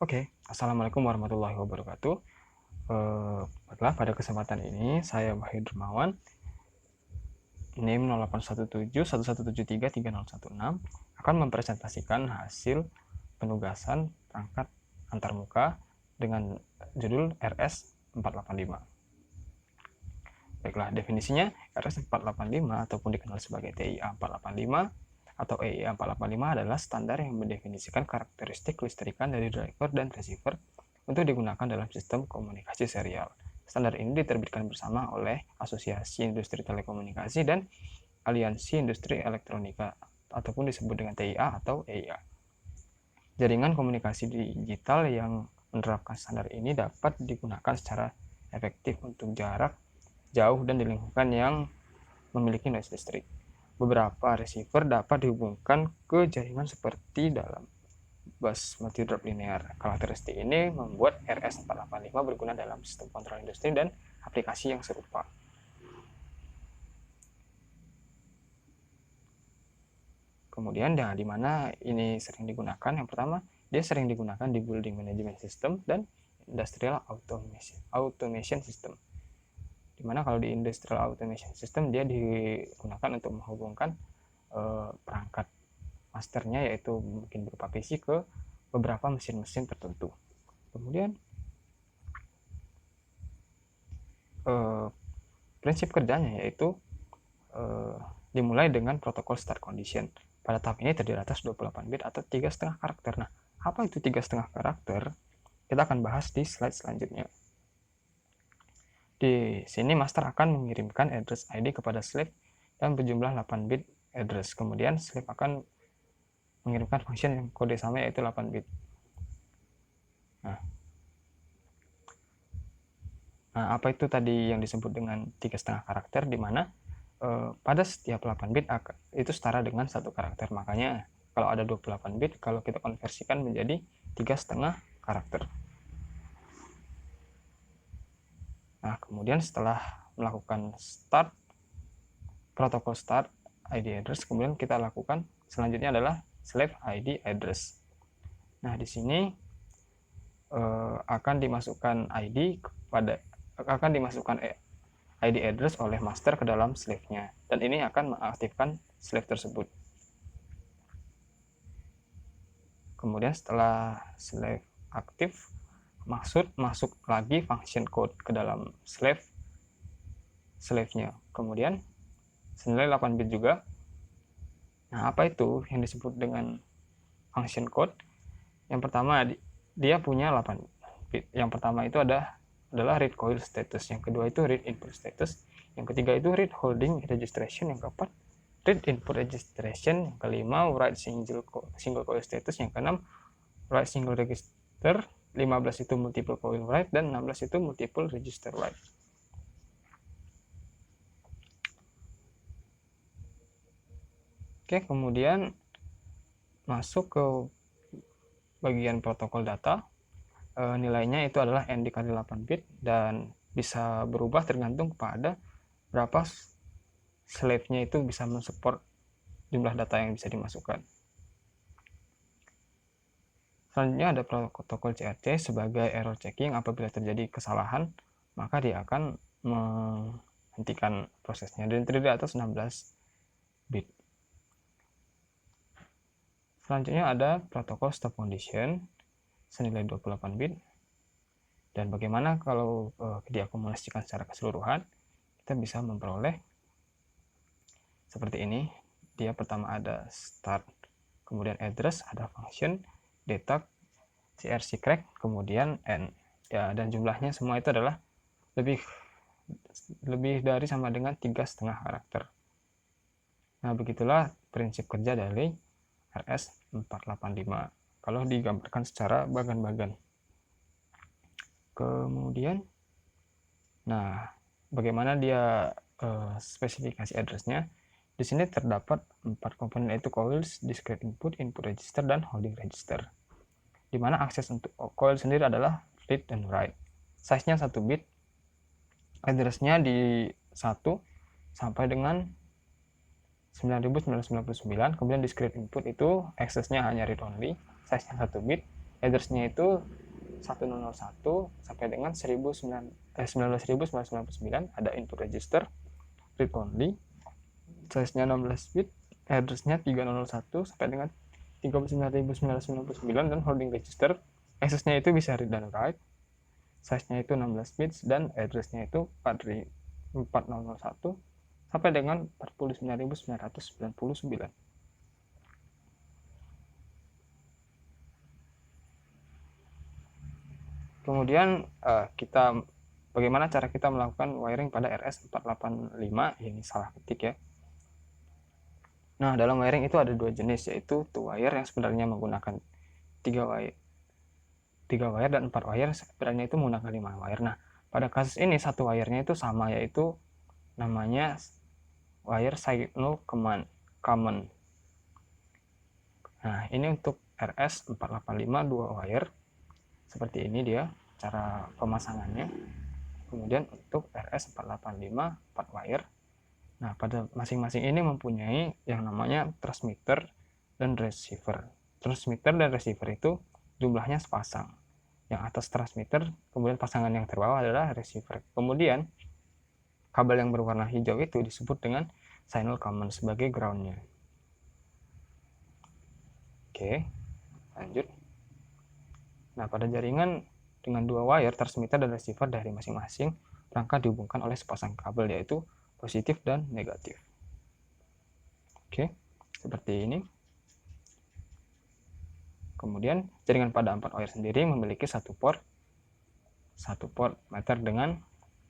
Oke, Assalamualaikum warahmatullahi wabarakatuh. Baiklah, pada kesempatan ini saya Wahid Dermawan, NIM 081711733016 akan mempresentasikan hasil penugasan perangkat antarmuka dengan judul RS485. Baiklah, definisinya RS485 ataupun dikenal sebagai TIA 485 atau EIA 485 adalah standar yang mendefinisikan karakteristik kelistrikan dari driver dan receiver untuk digunakan dalam sistem komunikasi serial. Standar ini diterbitkan bersama oleh Asosiasi Industri Telekomunikasi dan Aliansi Industri Elektronika ataupun disebut dengan TIA atau EIA. Jaringan komunikasi digital yang menerapkan standar ini dapat digunakan secara efektif untuk jarak jauh dan di lingkungan yang memiliki noise listrik. Beberapa receiver dapat dihubungkan ke jaringan seperti dalam bus multi-drop linear. Karakteristik ini membuat RS485 berguna dalam sistem kontrol industri dan aplikasi yang serupa. Kemudian, di mana ini sering digunakan? Yang pertama, dia sering digunakan di building management system dan industrial automation system. Dimana kalau di industrial automation system dia digunakan untuk menghubungkan perangkat masternya, yaitu mungkin berupa PC, ke beberapa mesin-mesin tertentu. Kemudian prinsip kerjanya yaitu dimulai dengan protokol start condition. Pada tahap ini terdiri atas 28 bit atau 3,5 karakter. Nah, apa itu 3,5 karakter? Kita akan bahas di slide selanjutnya. Di sini master akan mengirimkan address ID kepada slave dan berjumlah 8 bit address. Kemudian slave akan mengirimkan function yang kode sama yaitu 8 bit. Nah, apa itu tadi yang disebut dengan 3,5 karakter, di mana pada setiap 8 bit itu setara dengan 1 karakter. Makanya kalau ada 28 bit, kalau kita konversikan menjadi 3,5 karakter. Nah, kemudian setelah melakukan start, protokol start ID address, kemudian kita lakukan selanjutnya adalah slave ID address. Nah, di sini akan dimasukkan ID address oleh master ke dalam slave-nya, dan ini akan mengaktifkan slave tersebut. Kemudian setelah slave aktif, masuk lagi function code ke dalam slave-nya. Kemudian senilai 8 bit juga. Nah, apa itu yang disebut dengan function code? Yang pertama, dia punya 8 bit. Yang pertama itu adalah read coil status, yang kedua itu read input status, yang ketiga itu read holding registration, yang keempat read input registration, yang kelima write single coil status, yang keenam write single register, 15 itu multiple coil write, dan 16 itu multiple register write. Oke, kemudian masuk ke bagian protokol data. Nilainya itu adalah n dikali 8 bit dan bisa berubah tergantung pada berapa slave-nya itu bisa mensupport jumlah data yang bisa dimasukkan. Selanjutnya ada protokol CRC sebagai error checking. Apabila terjadi kesalahan, maka dia akan menghentikan prosesnya dan terdiri atas 16 bit. Selanjutnya ada protokol stop condition senilai 28 bit. Dan bagaimana kalau diakumulasikan secara keseluruhan, kita bisa memperoleh seperti ini. Dia pertama ada start, kemudian address, ada function, data, CRC crack, kemudian n. Ya, dan jumlahnya semua itu adalah lebih dari sama dengan 3,5 karakter. Nah, begitulah prinsip kerja dari RS485 kalau digambarkan secara bagan-bagan. Kemudian, nah, bagaimana dia spesifikasi addressnya? Di sini terdapat 4 komponen, yaitu coils, discrete input, input register, dan holding register. Di mana akses untuk coil sendiri adalah read dan write. Size-nya 1 bit, address-nya di 1 sampai dengan 9999. Kemudian discrete input itu aksesnya hanya read only, size-nya 1 bit, address-nya itu 1001 sampai dengan 19.999, ada input register, read only, size-nya 16 bit, address-nya 3001 sampai dengan 39.999, dan holding register, access-nya itu bisa read dan write, size-nya itu 16 bits, dan address-nya itu 4001 sampai dengan 49.999. Kemudian bagaimana cara kita melakukan wiring pada RS485, ini salah ketik ya. Nah, dalam wiring itu ada dua jenis, yaitu 2 wire yang sebenarnya menggunakan 3 wire dan 4 wire sebenarnya itu menggunakan 5 wire. Nah, pada kasus ini satu wirenya itu sama, yaitu namanya wire signal common. Nah, ini untuk RS485 2 wire. Seperti ini dia cara pemasangannya. Kemudian untuk RS485 4 wire. Nah, pada masing-masing ini mempunyai yang namanya transmitter dan receiver. Transmitter dan receiver itu jumlahnya sepasang. Yang atas transmitter, kemudian pasangan yang terbawah adalah receiver. Kemudian kabel yang berwarna hijau itu disebut dengan signal common sebagai groundnya. Oke, lanjut. Nah, pada jaringan dengan 2 wire, transmitter dan receiver dari masing-masing perangkat dihubungkan oleh sepasang kabel, yaitu positif dan negatif. Oke, seperti ini. Kemudian jaringan pada 4 wire sendiri memiliki satu port meter dengan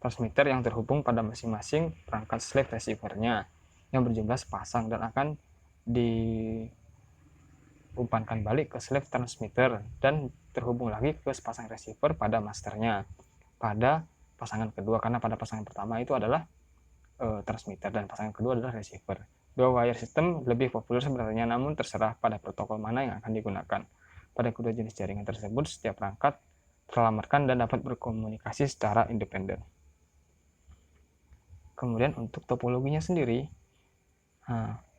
transmitter yang terhubung pada masing-masing perangkat slave receivernya yang berjumlah sepasang dan akan diumpankan balik ke slave transmitter dan terhubung lagi ke sepasang receiver pada masternya pada pasangan kedua, karena pada pasangan pertama itu adalah transmitter dan pasangan kedua adalah receiver. 2 wire system lebih populer sebenarnya, namun terserah pada protokol mana yang akan digunakan. Pada kedua jenis jaringan tersebut, setiap perangkat terselamatkan dan dapat berkomunikasi secara independen. Kemudian untuk topologinya sendiri,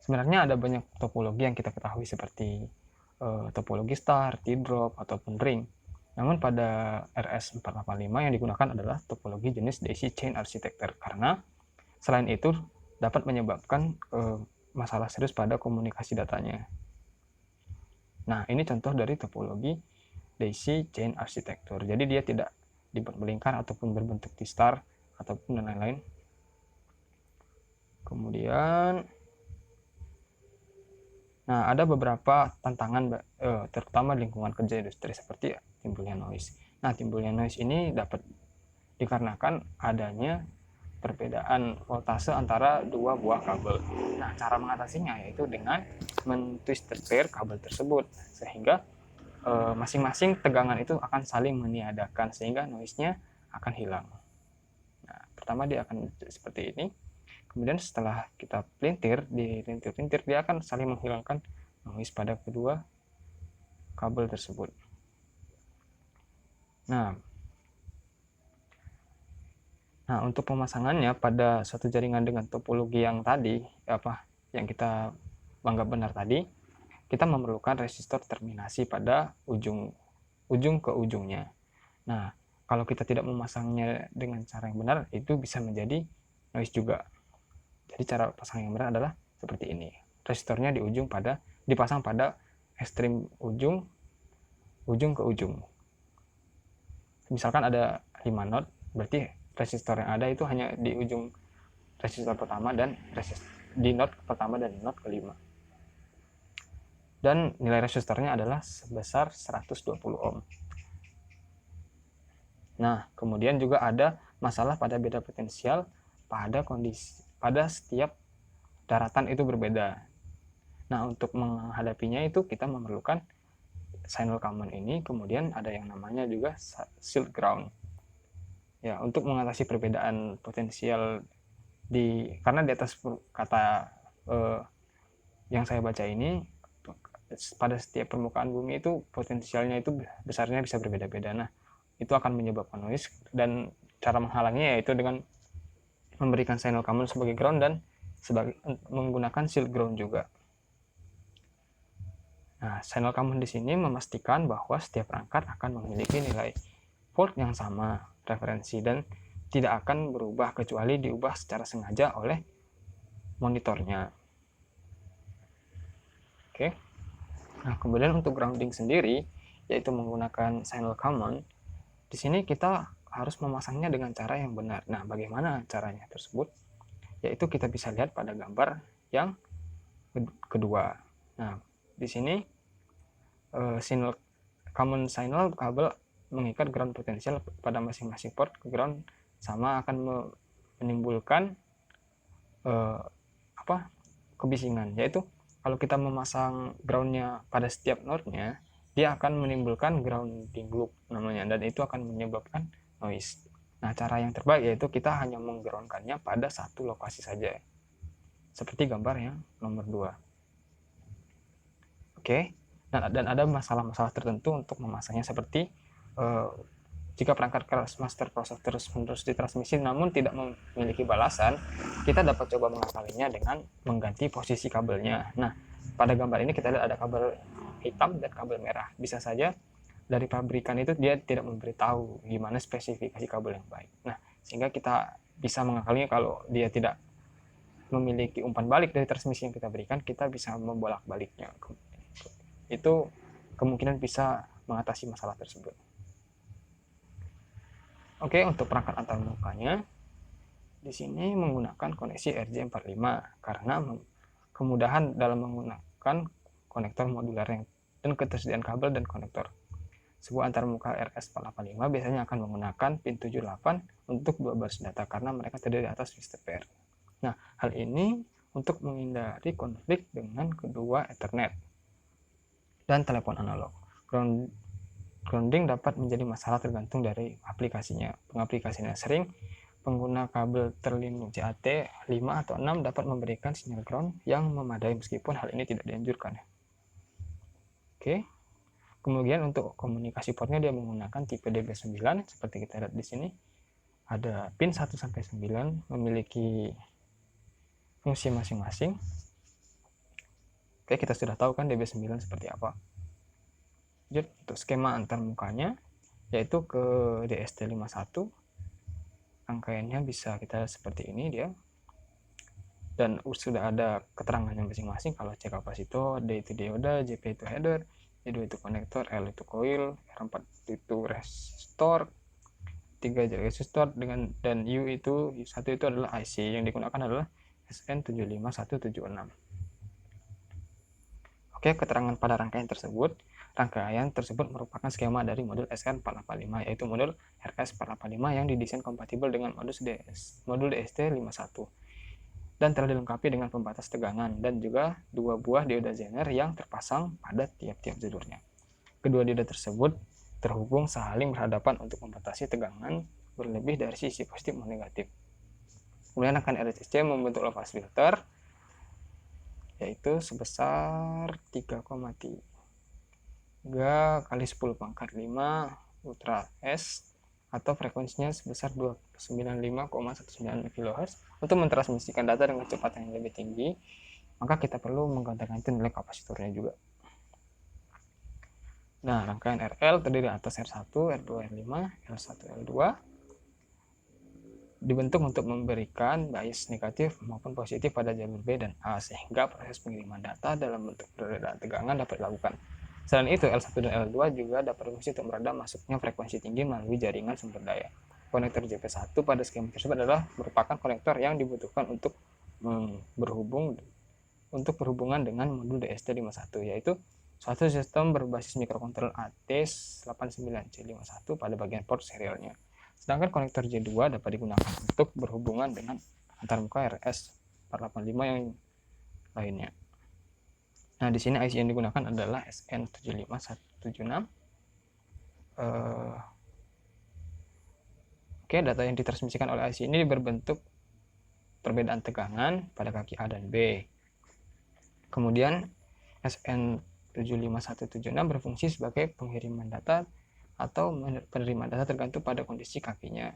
sebenarnya ada banyak topologi yang kita ketahui seperti topologi star, T-drop, ataupun ring. Namun pada RS485 yang digunakan adalah topologi jenis daisy chain architecture, karena selain itu dapat menyebabkan masalah serius pada komunikasi datanya. Nah, ini contoh dari topologi daisy chain architecture. Jadi dia tidak dibuat melingkar ataupun berbentuk T-star ataupun dan lain-lain. Kemudian, nah ada beberapa tantangan terutama di lingkungan kerja industri seperti timbulnya noise. Nah, timbulnya noise ini dapat dikarenakan adanya perbedaan voltase antara dua buah kabel. Nah, cara mengatasinya yaitu dengan men-twisted pair kabel tersebut, sehingga masing-masing tegangan itu akan saling meniadakan sehingga noise-nya akan hilang. Nah, pertama dia akan seperti ini. Kemudian setelah kita pelintir, di lintir-lintir dia akan saling menghilangkan noise pada kedua kabel tersebut. Nah, untuk pemasangannya pada suatu jaringan dengan topologi yang tadi, yang kita anggap benar tadi, kita memerlukan resistor terminasi pada ujung ke ujungnya. Nah, kalau kita tidak memasangnya dengan cara yang benar, itu bisa menjadi noise juga. Jadi cara pasang yang benar adalah seperti ini. Resistornya dipasang pada ekstrim ujung ke ujung. Misalkan ada 5 not, berarti resistor yang ada itu hanya di ujung resistor pertama dan di not pertama dan not kelima. Dan nilai resistornya adalah sebesar 120 ohm. Nah, kemudian juga ada masalah pada beda potensial pada setiap daratan itu berbeda. Nah, untuk menghadapinya itu kita memerlukan signal common ini, kemudian ada yang namanya juga shield ground. Ya, untuk mengatasi perbedaan potensial karena di atas kata yang saya baca ini, pada setiap permukaan bumi itu potensialnya itu besarnya bisa berbeda-beda. Nah, itu akan menyebabkan noise, dan cara menghalangnya yaitu dengan memberikan signal common sebagai ground dan menggunakan shield ground juga. Nah, channel common di sini memastikan bahwa setiap perangkat akan memiliki nilai volt yang sama referensi dan tidak akan berubah kecuali diubah secara sengaja oleh monitornya. Oke. Nah, kemudian untuk grounding sendiri, yaitu menggunakan channel common, di sini kita harus memasangnya dengan cara yang benar. Nah, bagaimana caranya tersebut? Yaitu kita bisa lihat pada gambar yang kedua. Nah, di sini signal common signal kabel mengikat ground potensial pada masing-masing port ke ground sama akan menimbulkan kebisingan, yaitu kalau kita memasang groundnya pada setiap node-nya, dia akan menimbulkan grounding loop namanya, dan itu akan menyebabkan noise. Nah, cara yang terbaik yaitu kita hanya menggroundkannya pada satu lokasi saja, seperti gambar yang nomor 2. Oke, dan ada masalah-masalah tertentu untuk memasangnya, seperti jika perangkat keras master proses terus-menerus ditransmisi namun tidak memiliki balasan, kita dapat coba mengakalinya dengan mengganti posisi kabelnya. Nah, pada gambar ini kita lihat ada kabel hitam dan kabel merah. Bisa saja dari pabrikan itu dia tidak memberitahu gimana spesifikasi kabel yang baik. Nah, sehingga kita bisa mengakalinya. Kalau dia tidak memiliki umpan balik dari transmisi yang kita berikan, kita bisa membolak-baliknya. Itu kemungkinan bisa mengatasi masalah tersebut. Oke, untuk perangkat antarmukanya di sini menggunakan koneksi RJ45 karena kemudahan dalam menggunakan konektor modular dan ketersediaan kabel dan konektor. Sebuah antarmuka RS485 biasanya akan menggunakan pin 78 untuk 2 baris data karena mereka terdiri atas switch pair. Nah, hal ini untuk menghindari konflik dengan kedua Ethernet dan telepon analog. Grounding dapat menjadi masalah tergantung dari aplikasinya. Pengaplikasinya sering pengguna kabel terlindung CAT 5 atau 6 dapat memberikan sinyal ground yang memadai meskipun hal ini tidak dianjurkan. Oke. Kemudian untuk komunikasi portnya dia menggunakan tipe DB9 seperti kita lihat di sini. Ada pin 1 sampai 9 memiliki fungsi masing-masing. Oke, kita sudah tahu kan DB9 seperti apa. Lanjut, untuk skema antarmukanya yaitu ke DST51, rangkaiannya bisa kita seperti ini dia, dan sudah ada keterangannya masing-masing. Kalau C kapasitor, D itu dioda, JP itu header, J2 itu konektor, L itu coil, R4 itu resistor, 3 resistor dan U1 itu adalah IC. Yang digunakan adalah SN75176. Oke, keterangan pada rangkaian tersebut merupakan skema dari modul SN485, yaitu modul RS485 yang didesain kompatibel dengan modul DST51 dan telah dilengkapi dengan pembatas tegangan dan juga 2 buah dioda Zener yang terpasang pada tiap-tiap jalurnya. Kedua dioda tersebut terhubung saling berhadapan untuk membatasi tegangan berlebih dari sisi positif maupun negatif. Kemudian rangkaian RSC membentuk low pass filter yaitu sebesar 3,3 kali 10 pangkat 5 ultra S atau frekuensinya sebesar 295,19 kHz. Untuk mentransmisikan data dengan kecepatan yang lebih tinggi, maka kita perlu mengganti nilai kapasitornya juga. Nah, rangkaian RL terdiri atas R1, R2, R5, L1, L2 dibentuk untuk memberikan bias negatif maupun positif pada jalur B dan A sehingga proses pengiriman data dalam bentuk perbedaan tegangan dapat dilakukan. Selain itu, L1 dan L2 juga dapat berfungsi untuk meredam masuknya frekuensi tinggi melalui jaringan sumber daya. Konektor JP1 pada skema tersebut adalah merupakan konektor yang dibutuhkan untuk berhubungan dengan modul DST51, yaitu suatu sistem berbasis mikrokontroller AT89C51 pada bagian port serialnya. Sedangkan konektor J2 dapat digunakan untuk berhubungan dengan antarmuka RS485 yang lainnya. Nah, di sini IC yang digunakan adalah SN75176. Oke, data yang ditransmisikan oleh IC ini berbentuk perbedaan tegangan pada kaki A dan B. Kemudian SN75176 berfungsi sebagai pengiriman data atau penerimaan data tergantung pada kondisi kakinya.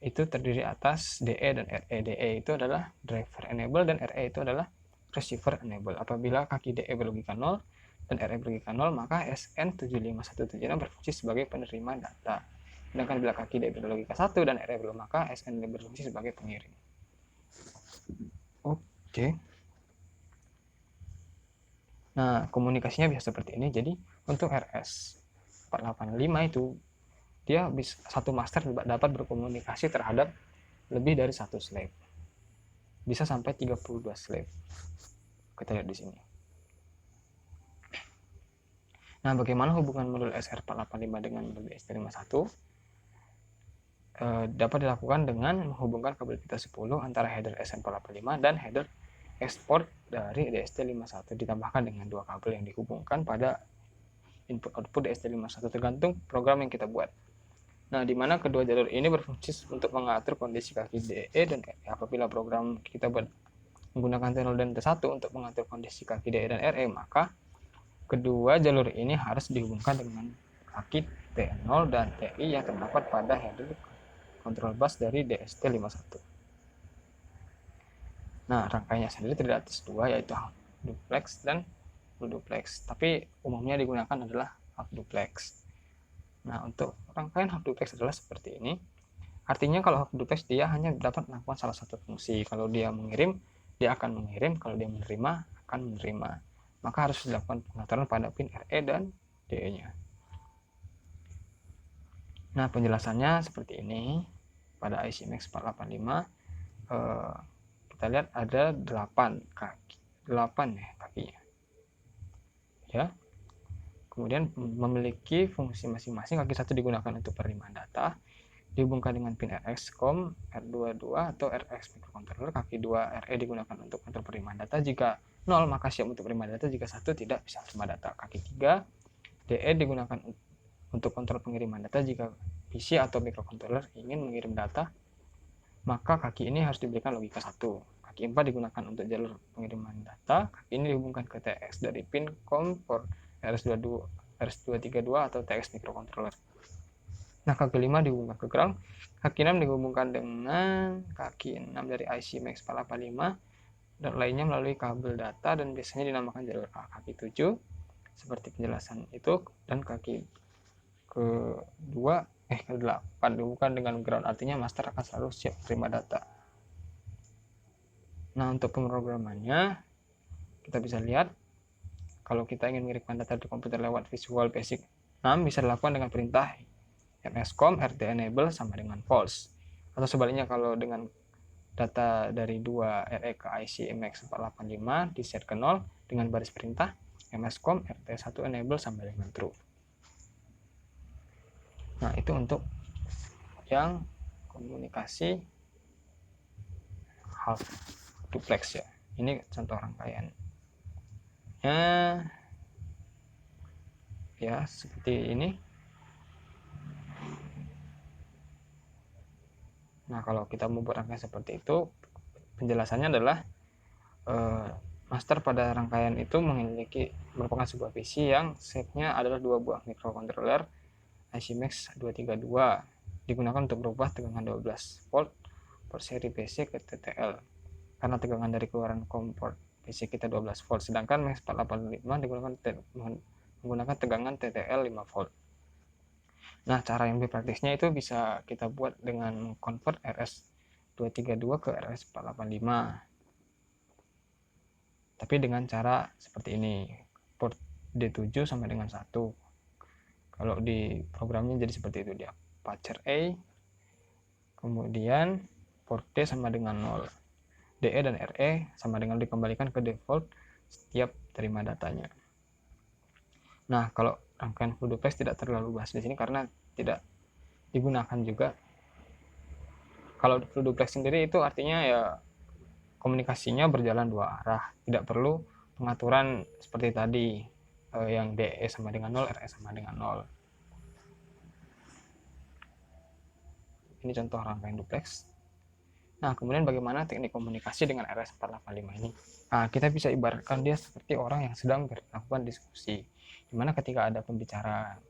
Itu terdiri atas DE dan RE. DE itu adalah driver enable dan RE itu adalah receiver enable. Apabila kaki DE berlogika 0 dan RE berikan 0, maka SN75176 berfungsi sebagai penerima data. Sedangkan bila kaki DE berlogika 1 dan RE belum, maka SN berfungsi sebagai pengirim. Oke. Nah, komunikasinya bisa seperti ini. Jadi untuk RS 485 itu dia bisa satu master dapat berkomunikasi terhadap lebih dari satu slave. Bisa sampai 32 slave. Kita lihat di sini. Nah, bagaimana hubungan modul SR485 dengan modul DST51? Dapat dilakukan dengan menghubungkan kabel pita 10 antara header SN485 dan header export dari DST51, ditambahkan dengan dua kabel yang dihubungkan pada input-output DST51 tergantung program yang kita buat. Nah, di mana kedua jalur ini berfungsi untuk mengatur kondisi kaki DE dan RE. Apabila program kita buat menggunakan T0 dan T1 untuk mengatur kondisi kaki DE dan RE, maka kedua jalur ini harus dihubungkan dengan kaki T0 dan TI yang terdapat pada header control bus dari DST51. Nah, rangkaiannya sendiri terdiri atas dua, yaitu half duplex dan full duplex, tapi umumnya digunakan adalah half duplex. Nah, untuk rangkaian half duplex adalah seperti ini. Artinya kalau half duplex dia hanya dapat melakukan salah satu fungsi. Kalau dia mengirim, dia akan mengirim. Kalau dia menerima, akan menerima. Maka harus dilakukan pengaturan pada pin RE dan DE-nya. Nah, penjelasannya seperti ini. Pada IC MAX 485, kita lihat ada 8 kaki. 8 ya kakinya. Ya. Kemudian memiliki fungsi masing-masing. Kaki satu digunakan untuk penerimaan data, dihubungkan dengan pin RX-COM, R22 atau RX microcontroller. Kaki 2 RE digunakan untuk kontrol penerimaan data. Jika 0 maka siap untuk penerimaan data, jika 1 tidak bisa terima data. Kaki 3 DE digunakan untuk kontrol pengiriman data. Jika PC atau microcontroller ingin mengirim data, maka kaki ini harus diberikan logika 1. Kaki 4 digunakan untuk jalur pengiriman data. Kaki ini dihubungkan ke TX dari pin COM port RS232 atau TX microcontroller. Nah, kaki 5 dihubungkan ke ground. Kaki 6 dihubungkan dengan kaki 6 dari IC MAX 485 dan lainnya melalui kabel data dan biasanya dinamakan jalur A. Kaki 7 seperti penjelasan itu, dan kaki ke-8 dihubungkan dengan ground, artinya master akan selalu siap terima data. Nah, untuk pemrogramannya kita bisa lihat kalau kita ingin mengirimkan data di komputer lewat Visual Basic 6 bisa dilakukan dengan perintah MSCOM RT enable sama dengan false, atau sebaliknya kalau dengan data dari 2 RE ke IC MAX 485 di set ke 0 dengan baris perintah MSCOM RT1 enable sama dengan true. Nah, itu untuk yang komunikasi half duplex ya. Ini contoh rangkaiannya ya seperti ini. Nah, kalau kita membuat rangkaian seperti itu, penjelasannya adalah master pada rangkaian itu merupakan sebuah PC yang setnya adalah 2 buah microcontroller IC MAX 232 digunakan untuk berubah tegangan 12 volt port seri PC ke TTL karena tegangan dari keluaran kompor PC kita 12 volt, sedangkan MAX 485 menggunakan tegangan TTL 5 volt. Nah, cara yang lebih praktisnya itu bisa kita buat dengan convert RS232 ke RS485. Tapi dengan cara seperti ini. Port D7 sama dengan 1. Kalau di programnya jadi seperti itu, dia patcher A, kemudian port D sama dengan 0. DE dan RE sama dengan dikembalikan ke default setiap terima datanya. Nah, kalau rangkaian full duplex tidak terlalu bahas di sini karena tidak digunakan juga. Kalau full duplex sendiri itu artinya ya komunikasinya berjalan 2 arah, tidak perlu pengaturan seperti tadi yang DE sama dengan 0, RE sama dengan 0. Ini contoh rangkaian duplex. Nah, kemudian bagaimana teknik komunikasi dengan RS485 ini? Nah, kita bisa ibaratkan dia seperti orang yang sedang melakukan diskusi, dimana ketika ada pembicara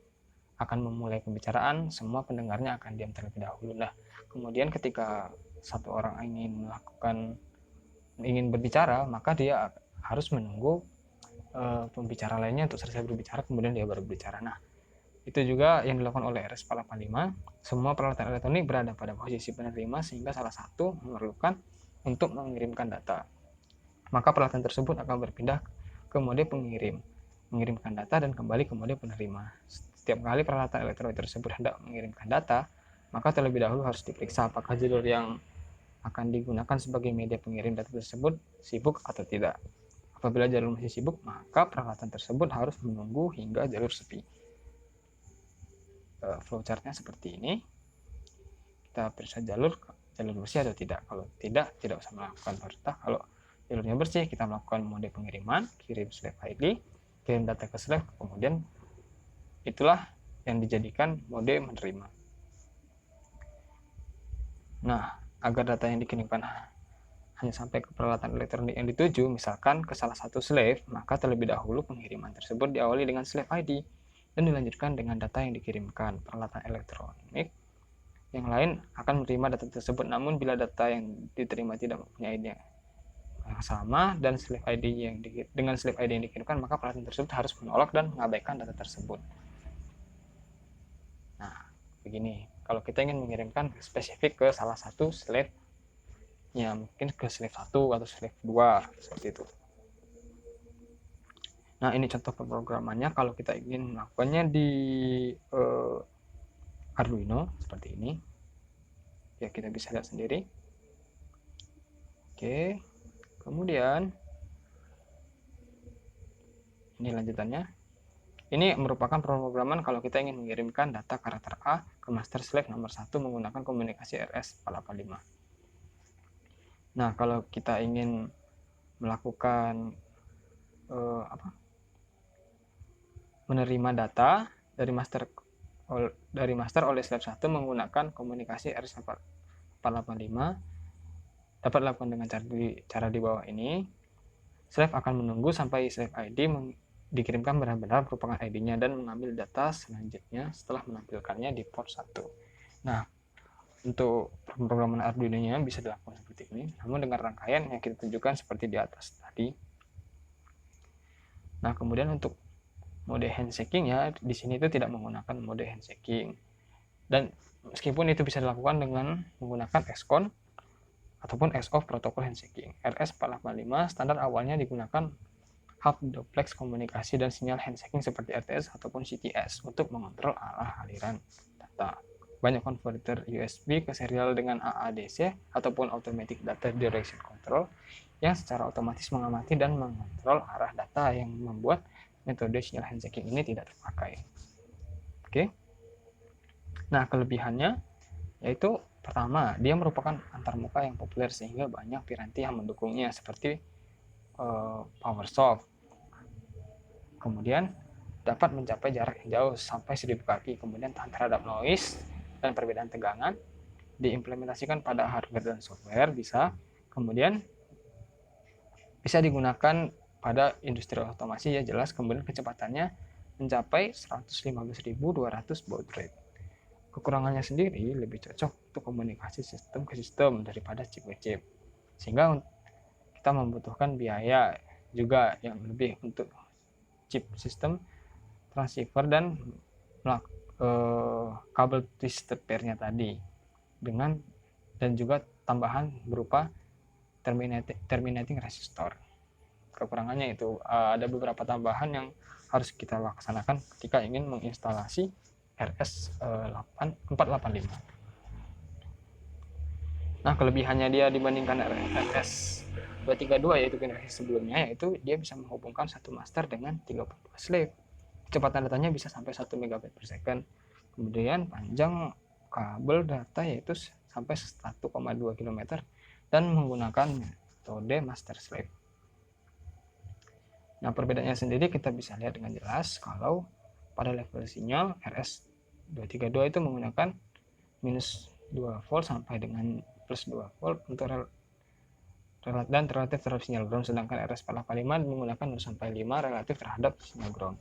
akan memulai pembicaraan, semua pendengarnya akan diam terlebih dahulu. Nah, kemudian ketika satu orang ingin berbicara, maka dia harus menunggu pembicara lainnya untuk selesai berbicara, kemudian dia baru berbicara. Nah, itu juga yang dilakukan oleh RS485. Semua peralatan elektronik berada pada posisi penerima sehingga salah satu memerlukan untuk mengirimkan data. Maka peralatan tersebut akan berpindah ke mode pengirim, mengirimkan data dan kembali ke mode penerima. Setiap kali peralatan elektronik tersebut hendak mengirimkan data, maka terlebih dahulu harus diperiksa apakah jalur yang akan digunakan sebagai media pengirim data tersebut sibuk atau tidak. Apabila jalur masih sibuk, maka peralatan tersebut harus menunggu hingga jalur sepi. Flowchartnya seperti ini. Kita periksa jalur bersih atau tidak. Kalau tidak usah melakukan perintah. Kalau jalurnya bersih, kita melakukan mode pengiriman, kirim slave ID, kirim data ke slave, kemudian itulah yang dijadikan mode menerima. Nah, agar data yang dikirimkan hanya sampai ke peralatan elektronik yang dituju, misalkan ke salah satu slave, maka terlebih dahulu pengiriman tersebut diawali dengan slave ID dan dilanjutkan dengan data yang dikirimkan. Peralatan elektronik yang lain akan menerima data tersebut, namun bila data yang diterima tidak mempunyai ID yang sama dan slave ID dengan slave ID yang dikirimkan, maka peralatan tersebut harus menolak dan mengabaikan data tersebut. Nah, begini, kalau kita ingin mengirimkan spesifik ke salah satu slave, ya mungkin ke slave 1 atau slave 2 seperti itu. Nah, ini contoh pemrogramannya. Kalau kita ingin melakukannya di Arduino seperti ini, ya kita bisa lihat sendiri. Oke, kemudian ini lanjutannya. Ini merupakan pemrograman kalau kita ingin mengirimkan data karakter A ke master slave nomor 1 menggunakan komunikasi RS485. Nah, kalau kita ingin melakukan menerima data dari master oleh slave 1 menggunakan komunikasi RS485, dapat dilakukan dengan cara di bawah ini. Slave akan menunggu sampai slave ID dikirimkan benar-benar merupakan ID-nya dan mengambil data selanjutnya setelah menampilkannya di port 1. Nah, untuk pemrograman Arduino-nya bisa dilakukan seperti ini, namun dengan rangkaian yang kita tunjukkan seperti di atas tadi. Nah, kemudian untuk mode handshaking-nya di sini itu tidak menggunakan mode handshaking. Dan meskipun itu bisa dilakukan dengan menggunakan XCON ataupun XOF protokol handshaking. RS485 standar awalnya digunakan hub duplex komunikasi dan sinyal handshaking seperti RTS ataupun CTS untuk mengontrol arah aliran data. Banyak konverter USB ke serial dengan AADC ataupun Automatic Data Direction Control yang secara otomatis mengamati dan mengontrol arah data yang membuat metode sinyal handshaking ini tidak terpakai. Oke. Nah, kelebihannya yaitu pertama, dia merupakan antarmuka yang populer sehingga banyak piranti yang mendukungnya seperti PowerSoft. Kemudian dapat mencapai jarak yang jauh sampai 1000 kaki, kemudian tahan terhadap noise dan perbedaan tegangan, diimplementasikan pada hardware dan software bisa, kemudian bisa digunakan pada industri otomasi ya jelas, kemudian kecepatannya mencapai 115.200 baud rate. Kekurangannya sendiri lebih cocok untuk komunikasi sistem ke sistem daripada chip ke chip, sehingga kita membutuhkan biaya juga yang lebih untuk chip sistem transceiver dan kabel twisted pair-nya tadi, dengan dan juga tambahan berupa terminating resistor. Kekurangannya itu ada beberapa tambahan yang harus kita laksanakan ketika ingin menginstalasi RS485. Nah, kelebihannya dia dibandingkan RS232 yaitu generasi sebelumnya, yaitu dia bisa menghubungkan satu master dengan 32 slave. Kecepatan datanya bisa sampai 1 MB per second. Kemudian panjang kabel data yaitu sampai 1,2 km dan menggunakan metode master slave. Nah, perbedaannya sendiri kita bisa lihat dengan jelas kalau pada level sinyal RS232 itu menggunakan minus 2 volt sampai dengan plus 2 volt untuk dan relatif terhadap sinyal ground, sedangkan RS485 menggunakan 0 sampai 5 relatif terhadap sinyal ground.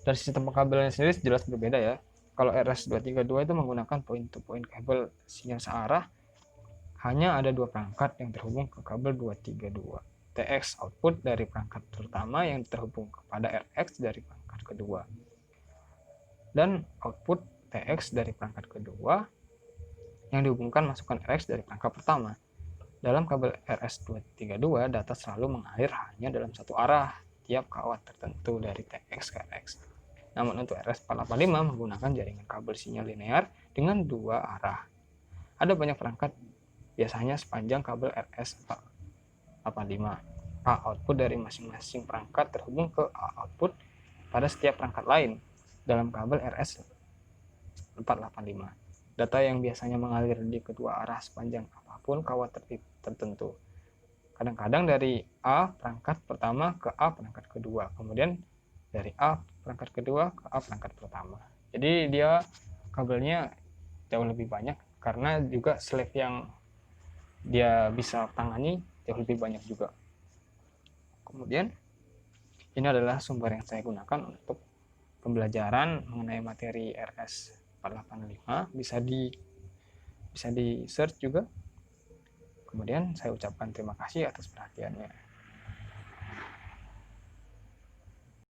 Dari sistem pengkabelannya sendiri jelas berbeda ya. Kalau RS232 itu menggunakan point-to-point kabel sinyal searah, hanya ada 2 perangkat yang terhubung ke kabel 232. TX output dari perangkat pertama yang terhubung kepada RX dari perangkat kedua, dan output TX dari perangkat kedua yang dihubungkan masukkan RX dari perangkat pertama. Dalam kabel RS232, data selalu mengalir hanya dalam satu arah tiap kawat tertentu dari TX ke RX. Namun untuk RS485 menggunakan jaringan kabel sinyal linear dengan dua arah. Ada banyak perangkat, biasanya sepanjang kabel RS485. A output dari masing-masing perangkat terhubung ke A output pada setiap perangkat lain dalam kabel RS485. Data yang biasanya mengalir di kedua arah sepanjang apapun kawat tertentu. Kadang-kadang dari A perangkat pertama ke A perangkat kedua, kemudian dari A perangkat kedua ke A perangkat pertama. Jadi dia kabelnya jauh lebih banyak karena juga slave yang dia bisa tangani jauh lebih banyak juga. Kemudian ini adalah sumber yang saya gunakan untuk pembelajaran mengenai materi RS485, bisa di search juga. Kemudian saya ucapkan terima kasih atas perhatiannya.